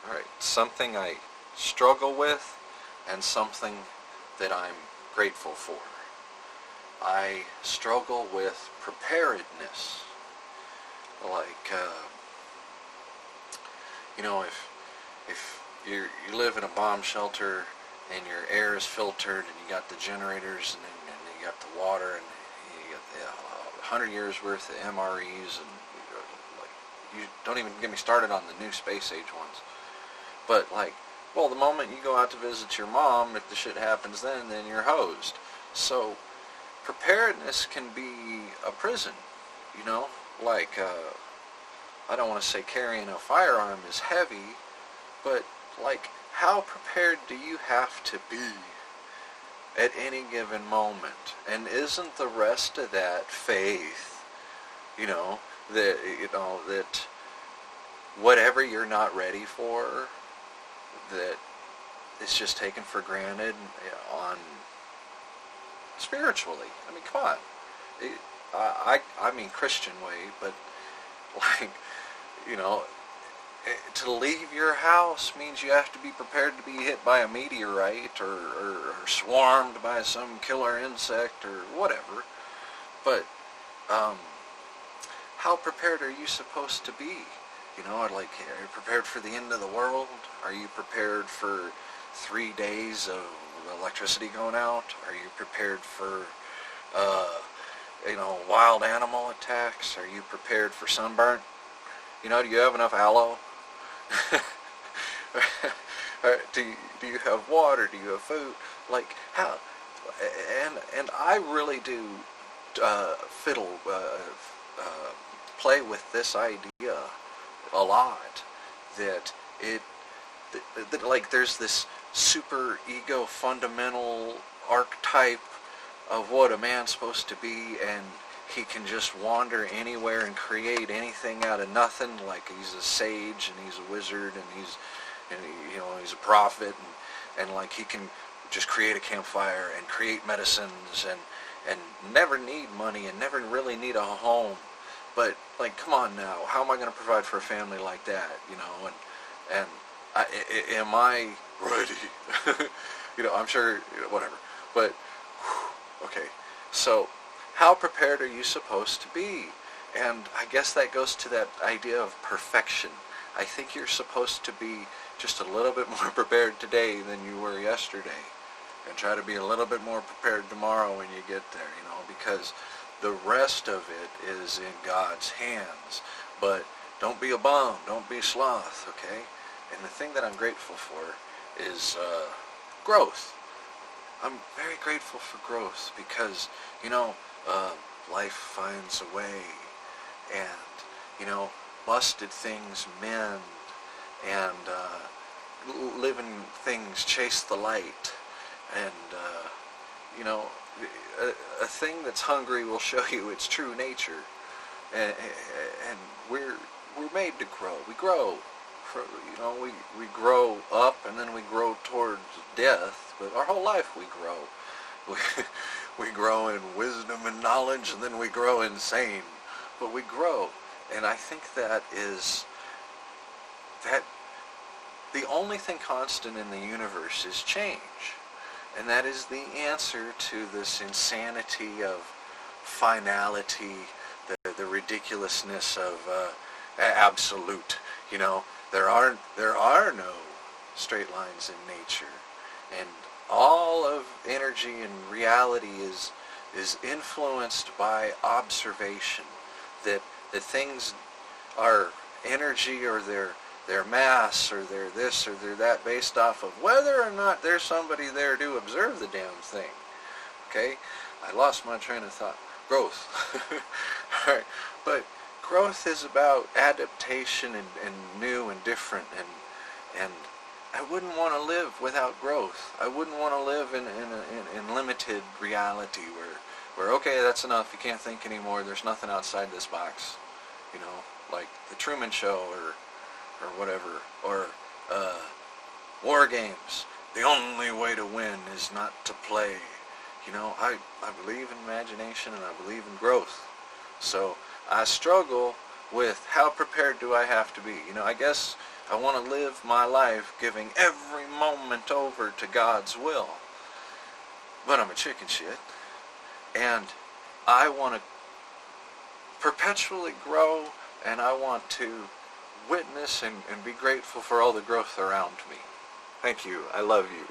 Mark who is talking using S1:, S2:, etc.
S1: Alright, something I struggle with and something that I'm grateful for. I struggle with preparedness. Like, if you live in a bomb shelter and your air is filtered and you got the generators and you got the water and you got the 100 years worth of MREs and you don't even get me started on the new space age ones. But like, well, the moment you go out to visit your mom, if the shit happens then you're hosed. So preparedness can be a prison, like, I don't want to say carrying a firearm is heavy, but like, how prepared do you have to be at any given moment? And isn't the rest of that faith, that whatever you're not ready for, that it's just taken for granted on spiritually? I mean, come on. I mean Christian way, but like, to leave your house means you have to be prepared to be hit by a meteorite or swarmed by some killer insect or whatever. But how prepared are you supposed to be? Like, are you prepared for the end of the world? Are you prepared for 3 days of electricity going out? Are you prepared for wild animal attacks? Are you prepared for sunburn? Do you have enough aloe? do you have water? Do you have food? Like, how? And I really do play with this idea a lot, that like, there's this super ego fundamental archetype of what a man's supposed to be, and he can just wander anywhere and create anything out of nothing. Like, he's a sage and he's a wizard and he's a prophet, and like, he can just create a campfire and create medicines and never need money and never really need a home. But like, come on now, how am I going to provide for a family like that? Am I ready? I'm sure, whatever. But okay, so how prepared are you supposed to be? And I guess that goes to that idea of perfection. I think you're supposed to be just a little bit more prepared today than you were yesterday, and try to be a little bit more prepared tomorrow when you get there, because the rest of it is in God's hands. But don't be a bum, don't be a sloth, okay? And the thing that I'm grateful for is growth. I'm very grateful for growth because, life finds a way, and, busted things mend, and living things chase the light, and, a thing that's hungry will show you its true nature, and we're made to grow. We grow. We grow up and then we grow towards death, but our whole life we grow. We grow in wisdom and knowledge, and then we grow insane, but we grow. And I think that the only thing constant in the universe is change, and that is the answer to this insanity of finality, the ridiculousness of absolute. There are no straight lines in nature, and all of energy and reality is influenced by observation. That things are energy, or their mass, or they're this or they're that, based off of whether or not there's somebody there to observe the damn thing. Okay, I lost my train of thought. Growth. All right, but growth is about adaptation and new and different, and I wouldn't want to live without growth. I wouldn't want to live in limited reality where okay, that's enough, you can't think anymore, there's nothing outside this box, like the Truman Show or whatever, or war games. The only way to win is not to play. I believe in imagination, and I believe in growth. So I struggle with how prepared do I have to be. I guess I want to live my life giving every moment over to God's will. But I'm a chicken shit. And I want to perpetually grow, and I want to witness and be grateful for all the growth around me. Thank you. I love you.